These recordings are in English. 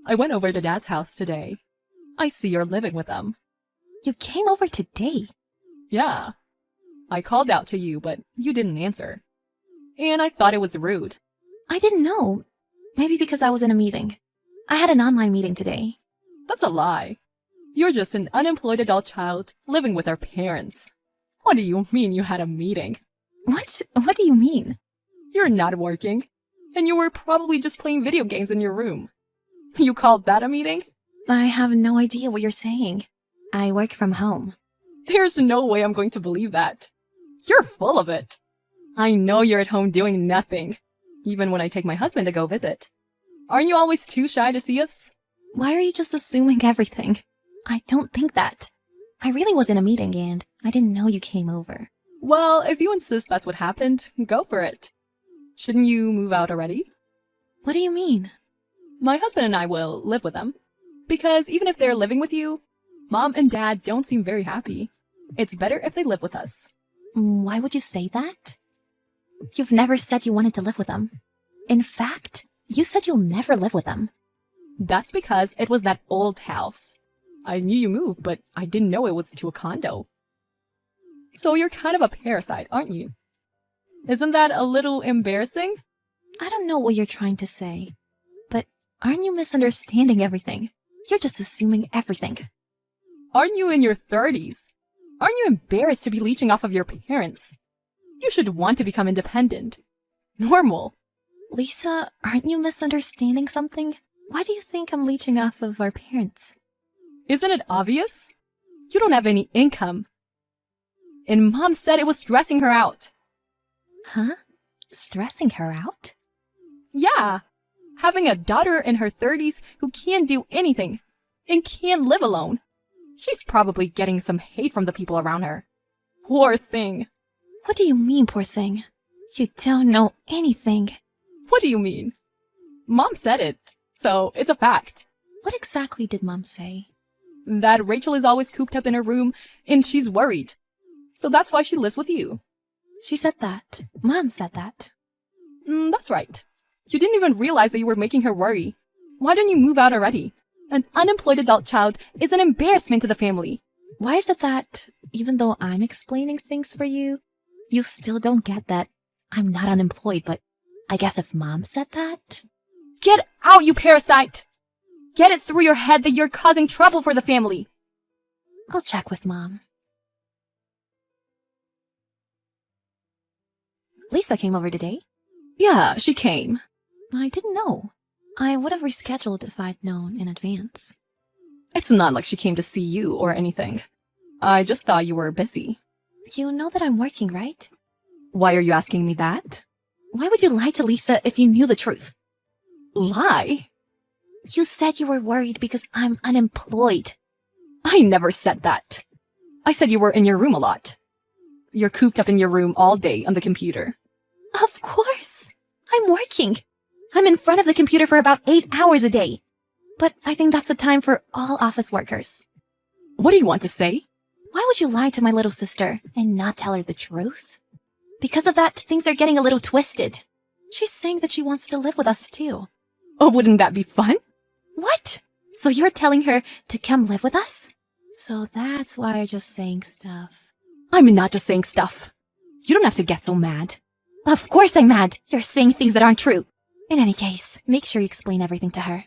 I went over to Dad's house today. I see you're living with them. You came over today? Yeah. I called out to you, but you didn't answer. And I thought it was rude. I didn't know. Maybe because I was in a meeting. I had an online meeting today. That's a lie. You're just an unemployed adult child living with our parents. What do you mean you had a meeting? What? What do you mean? You're not working, and you were probably just playing video games in your room. You called that a meeting? I have no idea what you're saying. I work from home. There's no way I'm going to believe that. You're full of it. I know you're at home doing nothing, even when I take my husband to go visit. Aren't you always too shy to see us? Why are you just assuming everything? I don't think that. I really was in a meeting and I didn't know you came over. Well, if you insist that's what happened, go for it. Shouldn't you move out already? What do you mean? My husband and I will live with them. Because even if they're living with you, Mom and Dad don't seem very happy. It's better if they live with us. Why would you say that? You've never said you wanted to live with them. In fact, you said you'll never live with them. That's because it was that old house. I knew you moved, but I didn't know it was to a condo. So you're kind of a parasite, aren't you? Isn't that a little embarrassing? I don't know what you're trying to say, but aren't you misunderstanding everything? You're just assuming everything. Aren't you in your 30s? Aren't you embarrassed to be leeching off of your parents? You should want to become independent. Normal. Lisa, aren't you misunderstanding something? Why do you think I'm leeching off of our parents? Isn't it obvious? You don't have any income. And Mom said it was stressing her out. Huh? Stressing her out? Yeah. Having a daughter in her 30s who can't do anything and can't live alone. She's probably getting some hate from the people around her. Poor thing. What do you mean, poor thing? You don't know anything. What do you mean? Mom said it, so it's a fact. What exactly did Mom say? That Rachel is always cooped up in her room and she's worried. So that's why she lives with you. She said that. Mom said that. That's right. You didn't even realize that you were making her worry. Why don't you move out already? An unemployed adult child is an embarrassment to the family. Why is it that, even though I'm explaining things for you, you still don't get that I'm not unemployed, but I guess if Mom said that? Get out, you parasite! Get it through your head that you're causing trouble for the family. I'll check with Mom. Lisa came over today? Yeah, she came. I didn't know. I would have rescheduled if I'd known in advance. It's not like she came to see you or anything. I just thought you were busy. You know that I'm working, right? Why are you asking me that? Why would you lie to Lisa if you knew the truth? Lie? You said you were worried because I'm unemployed. I never said that. I said you were in your room a lot. You're cooped up in your room all day on the computer. Of course! I'm working. I'm in front of the computer for about 8 hours a day. But I think that's the time for all office workers. What do you want to say? Why would you lie to my little sister and not tell her the truth? Because of that, things are getting a little twisted. She's saying that she wants to live with us too. Oh, wouldn't that be fun? What? So you're telling her to come live with us? So that's why you're just saying stuff. I'm not just saying stuff. You don't have to get so mad. Of course I'm mad. You're saying things that aren't true. In any case, make sure you explain everything to her.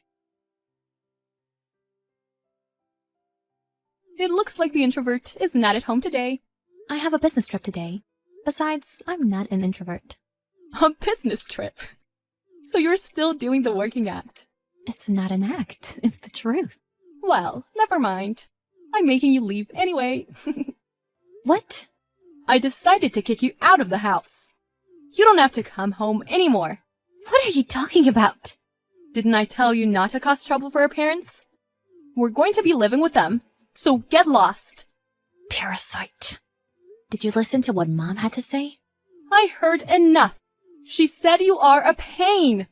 It looks like the introvert is not at home today. I have a business trip today. Besides, I'm not an introvert. A business trip? So you're still doing the working act? It's not an act. It's the truth. Well, never mind. I'm making you leave anyway. What? I decided to kick you out of the house. You don't have to come home anymore. What are you talking about? Didn't I tell you not to cause trouble for our parents? We're going to be living with them, so get lost. Parasite. Did you listen to what Mom had to say? I heard enough. She said you are a pain.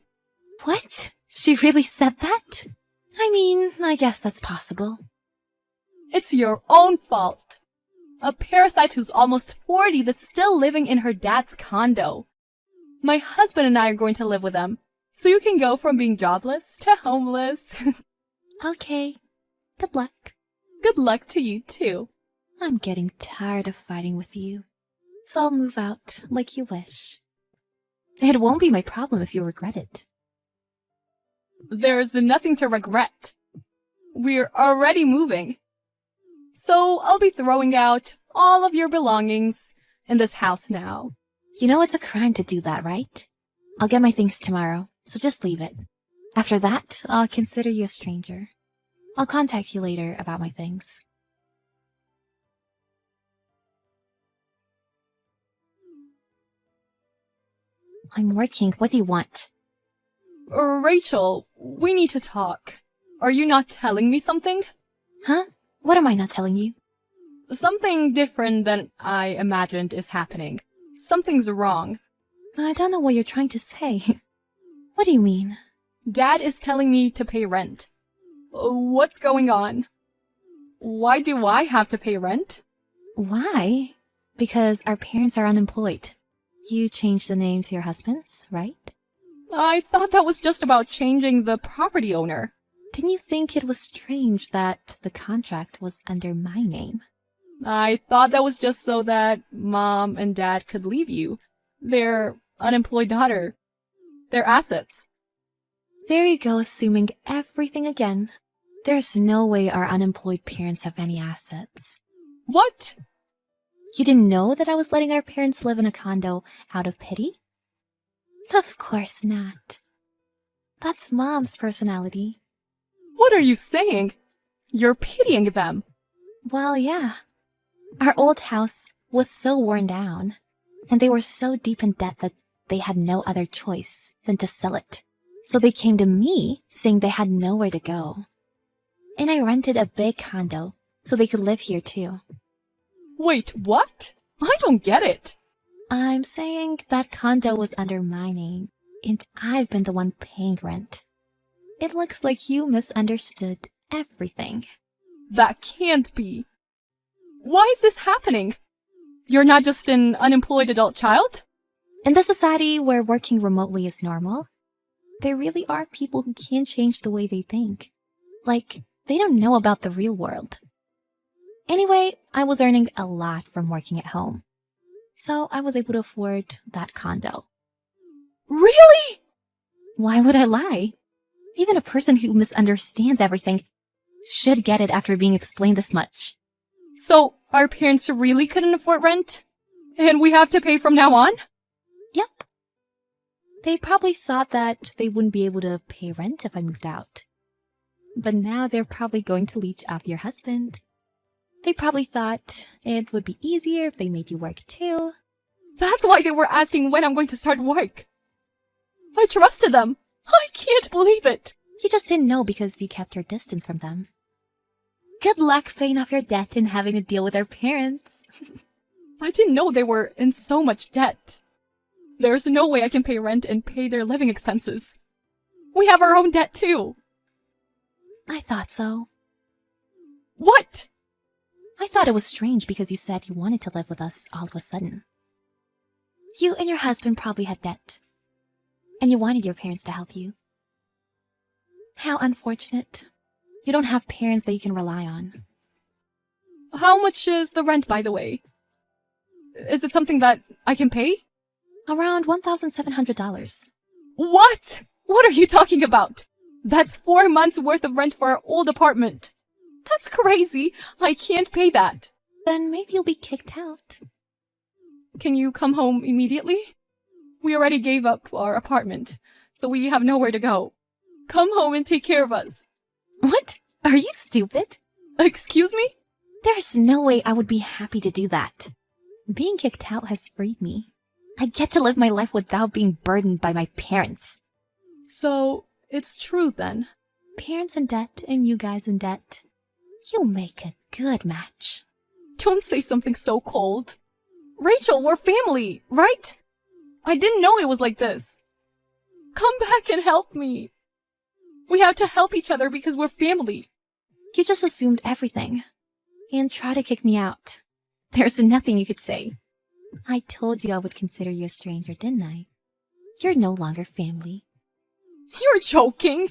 What? She really said that? I mean, I guess that's possible. It's your own fault. A parasite who's almost 40 that's still living in her dad's condo. My husband and I are going to live with them, so you can go from being jobless to homeless. Okay. Good luck. Good luck to you too. I'm getting tired of fighting with you, so I'll move out like you wish. It won't be my problem if you regret it. There's nothing to regret. We're already moving. So I'll be throwing out all of your belongings in this house now. You know it's a crime to do that, right? I'll get my things tomorrow, so just leave it. After that, I'll consider you a stranger. I'll contact you later about my things. I'm working. What do you want? Rachel, we need to talk. Are you not telling me something? Huh? What am I not telling you? Something different than I imagined is happening. Something's wrong. I don't know what you're trying to say. What do you mean? Dad is telling me to pay rent. What's going on? Why do I have to pay rent? Why? Because our parents are unemployed. You changed the name to your husband's, right? I thought that was just about changing the property owner. Didn't you think it was strange that the contract was under my name? I thought that was just so that Mom and Dad could leave you. Their unemployed daughter. Their assets. There you go, assuming everything again. There's no way our unemployed parents have any assets. What? You didn't know that I was letting our parents live in a condo out of pity? Of course not. That's Mom's personality. What are you saying? You're pitying them. Well, yeah. Our old house was so worn down, and they were so deep in debt that they had no other choice than to sell it. So they came to me saying they had nowhere to go. And I rented a big condo so they could live here too. Wait, what? I don't get it. I'm saying that condo was under my name, and I've been the one paying rent. It looks like you misunderstood everything. That can't be. Why is this happening? You're not just an unemployed adult child? In the society where working remotely is normal, there really are people who can't change the way they think. Like, they don't know about the real world. Anyway, I was earning a lot from working at home, so I was able to afford that condo. Really? Why would I lie? Even a person who misunderstands everything should get it after being explained this much. So, our parents really couldn't afford rent? And we have to pay from now on? Yep. They probably thought that they wouldn't be able to pay rent if I moved out. But now they're probably going to leech off your husband. They probably thought it would be easier if they made you work too. That's why they were asking when I'm going to start work. I trusted them. I can't believe it. You just didn't know because you kept your distance from them. Good luck paying off your debt and having to deal with our parents. I didn't know they were in so much debt. There's no way I can pay rent and pay their living expenses. We have our own debt too. I thought so. What? I thought it was strange because you said you wanted to live with us all of a sudden. You and your husband probably had debt, and you wanted your parents to help you. How unfortunate. You don't have parents that you can rely on. How much is the rent, by the way? Is it something that I can pay? Around $1,700. What? What are you talking about? That's 4 months worth of rent for our old apartment. That's crazy. I can't pay that. Then maybe you'll be kicked out. Can you come home immediately? We already gave up our apartment, so we have nowhere to go. Come home and take care of us. What? Are you stupid? Excuse me? There's no way I would be happy to do that. Being kicked out has freed me. I get to live my life without being burdened by my parents. So, it's true then. Parents in debt and you guys in debt. You'll make a good match. Don't say something so cold. Rachel, we're family, right? I didn't know it was like this. Come back and help me. We have to help each other because we're family. You just assumed everything and tried to kick me out. There's nothing you could say. I told you I would consider you a stranger, didn't I? You're no longer family. You're joking.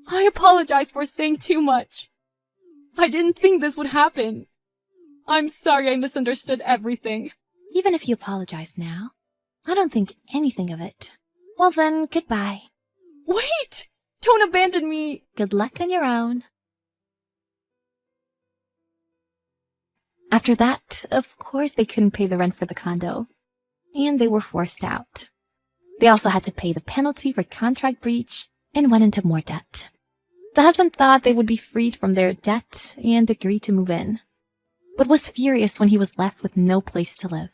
I apologize for saying too much. I didn't think this would happen. I'm sorry I misunderstood everything. Even if you apologize now, I don't think anything of it. Well then, goodbye. Wait! Don't abandon me! Good luck on your own. After that, of course they couldn't pay the rent for the condo, and they were forced out. They also had to pay the penalty for contract breach and went into more debt. The husband thought they would be freed from their debt and agreed to move in, but was furious when he was left with no place to live.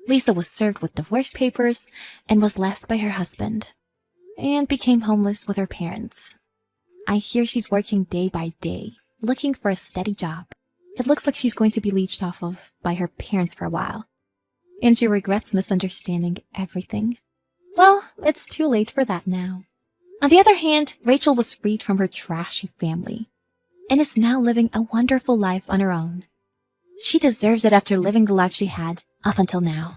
Lisa was served with divorce papers and was left by her husband, and became homeless with her parents. I hear she's working day by day, looking for a steady job. It looks like she's going to be leached off of by her parents for a while, and she regrets misunderstanding everything. Well, it's too late for that now. On the other hand, Rachel was freed from her trashy family and is now living a wonderful life on her own. She deserves it after living the life she had up until now.